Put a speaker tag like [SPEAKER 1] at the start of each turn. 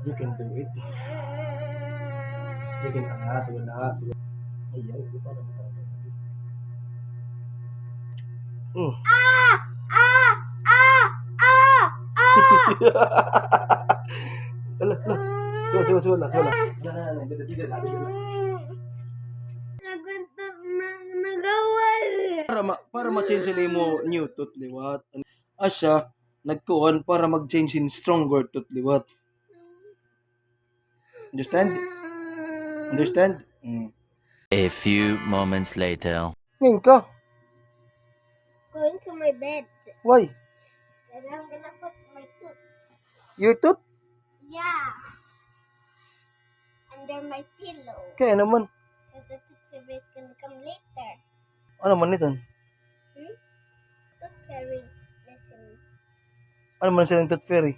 [SPEAKER 1] You can do it. You can siguro na. Siguro. Ayaw, di pa naman talaga. Ala, ala. Sula. Para ma-change mo new tooth liwat. Asya, nagkuhan para mag-change in stronger tooth liwat. Understand? Understand?
[SPEAKER 2] A few moments later.
[SPEAKER 1] Ngayon ka.
[SPEAKER 3] Going to my bed.
[SPEAKER 1] Why?
[SPEAKER 3] And I'm gonna put my tooth.
[SPEAKER 1] Your tooth?
[SPEAKER 3] Yeah. Under my pillow.
[SPEAKER 1] Kaya naman.
[SPEAKER 3] Because the tooth fairy is gonna come later.
[SPEAKER 1] Ano man ito?
[SPEAKER 3] Tooth fairy lessons.
[SPEAKER 1] Ano man silang tooth fairy?